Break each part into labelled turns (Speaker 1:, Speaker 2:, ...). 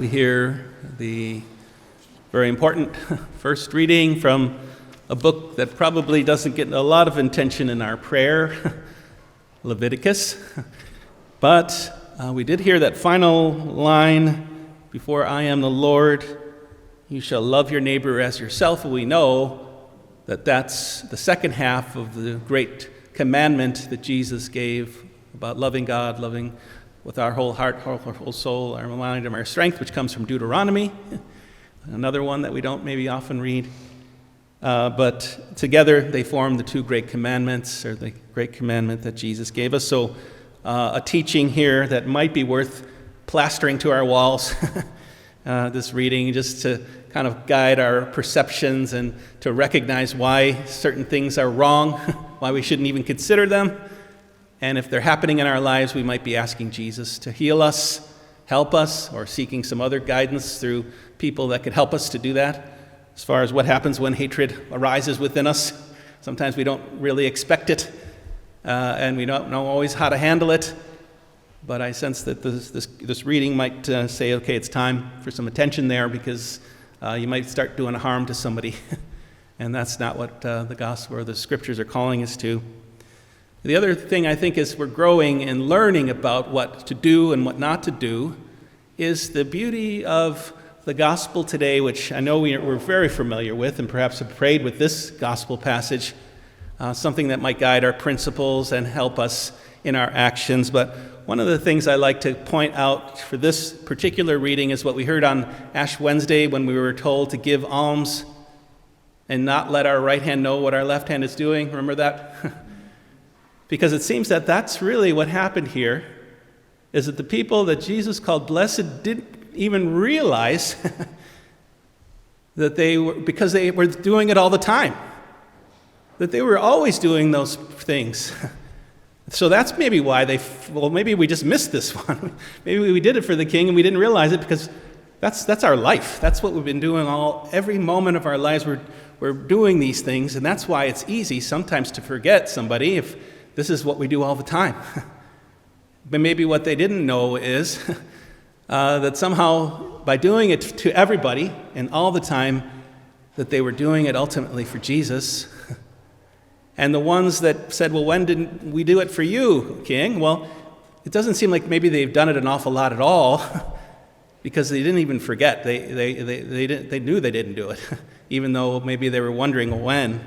Speaker 1: we hear the very important first reading from a book that probably doesn't get a lot of attention in our prayer, Leviticus. But we did hear that final line, "Before I am the Lord, you shall love your neighbor as yourself." And we know that that's the second half of the great commandment that Jesus gave about loving God, loving with our whole heart, our whole soul, our mind, and our strength, which comes from Deuteronomy, another one that we don't maybe often read. But together they form the two great commandments, or the great commandment that Jesus gave us. So a teaching here that might be worth plastering to our walls, this reading, just to kind of guide our perceptions and to recognize why certain things are wrong, why we shouldn't even consider them. And if they're happening in our lives, we might be asking Jesus to heal us, help us, or seeking some other guidance through people that could help us to do that. As far as what happens when hatred arises within us, sometimes we don't really expect it, and we don't know always how to handle it. But I sense that this reading might say, okay, it's time for some attention there, because you might start doing harm to somebody, and that's not what the gospel or the scriptures are calling us to. The other thing I think is we're growing and learning about what to do and what not to do is the beauty of the gospel today, which I know we're very familiar with and perhaps have prayed with this gospel passage, something that might guide our principles and help us in our actions. But one of the things I like to point out for this particular reading is what we heard on Ash Wednesday when we were told to give alms and not let our right hand know what our left hand is doing. Remember that? Because it seems that that's really what happened here, is that the people that Jesus called blessed didn't even realize that because they were doing it all the time, that they were always doing those things. So that's maybe why maybe we just missed this one. Maybe we did it for the king and we didn't realize it, because that's our life. That's what we've been doing every moment of our lives. We're doing these things, and that's why it's easy sometimes to forget somebody if this is what we do all the time. But maybe what they didn't know is that somehow by doing it to everybody and all the time, that they were doing it ultimately for Jesus. And the ones that said, well, when didn't we do it for you, King? Well, it doesn't seem like maybe they've done it an awful lot at all, because they didn't even forget. They knew they didn't do it, even though maybe they were wondering when.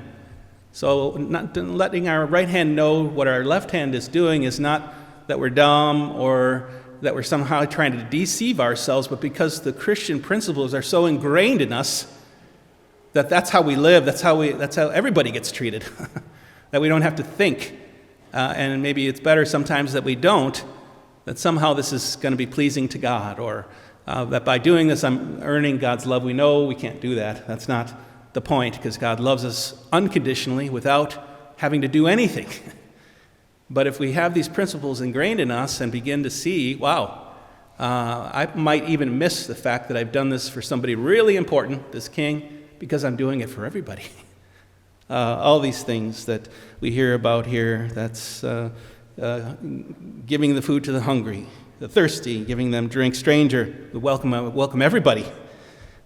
Speaker 1: So not letting our right hand know what our left hand is doing is not that we're dumb or that we're somehow trying to deceive ourselves, but because the Christian principles are so ingrained in us that's how we live, that's how everybody gets treated, that we don't have to think. And maybe it's better sometimes that we don't, that somehow this is going to be pleasing to God, or that by doing this I'm earning God's love. We know we can't do that. That's not the point, because God loves us unconditionally without having to do anything. But if we have these principles ingrained in us and begin to see, wow, I might even miss the fact that I've done this for somebody really important, this king, because I'm doing it for everybody. All these things that we hear about here, that's giving the food to the hungry, the thirsty, giving them drink, stranger, we welcome everybody.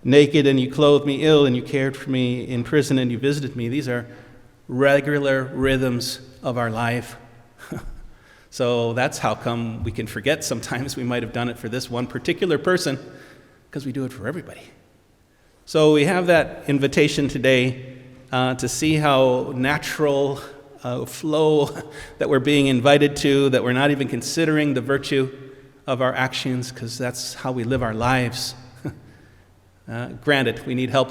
Speaker 1: Naked and you clothed me, ill and you cared for me, in prison and you visited me. These are regular rhythms of our life. So that's how come we can forget sometimes we might have done it for this one particular person, because we do it for everybody. So we have that invitation today to see how natural flow that we're being invited to, that we're not even considering the virtue of our actions, because that's how we live our lives. Granted, we need help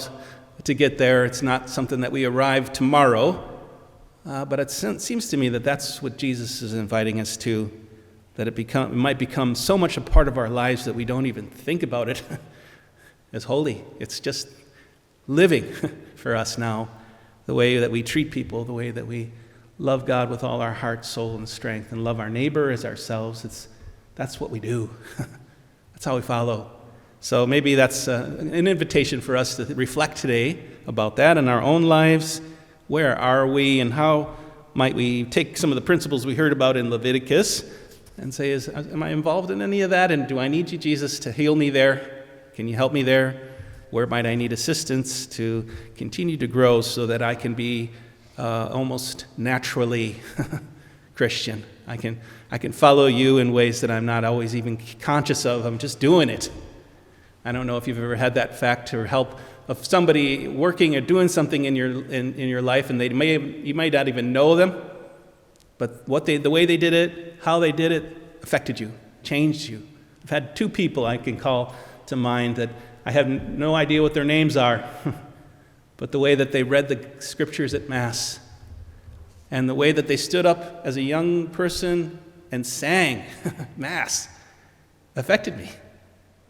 Speaker 1: to get there. It's not something that we arrive tomorrow, but it seems to me that that's what Jesus is inviting us to, that it might become so much a part of our lives that we don't even think about it as holy. It's just living for us now, the way that we treat people, the way that we love God with all our heart, soul, and strength, and love our neighbor as ourselves. That's what we do. That's how we follow. So maybe that's an invitation for us to reflect today about that in our own lives. Where are we, and how might we take some of the principles we heard about in Leviticus and say, am I involved in any of that, and do I need you, Jesus, to heal me there? Can you help me there? Where might I need assistance to continue to grow so that I can be almost naturally Christian? I can follow you in ways that I'm not always even conscious of. I'm just doing it. I don't know if you've ever had that fact or help of somebody working or doing something in your life, and you might not even know them, but the way they did it, how they did it, affected you, changed you. I've had 2 people I can call to mind that I have no idea what their names are, but the way that they read the scriptures at Mass, and the way that they stood up as a young person and sang Mass affected me.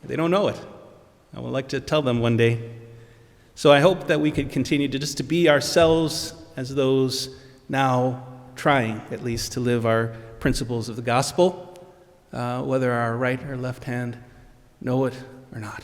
Speaker 1: They don't know it. I would like to tell them one day. So I hope that we could continue to be ourselves as those now trying, at least, to live our principles of the gospel, whether our right or left hand know it or not.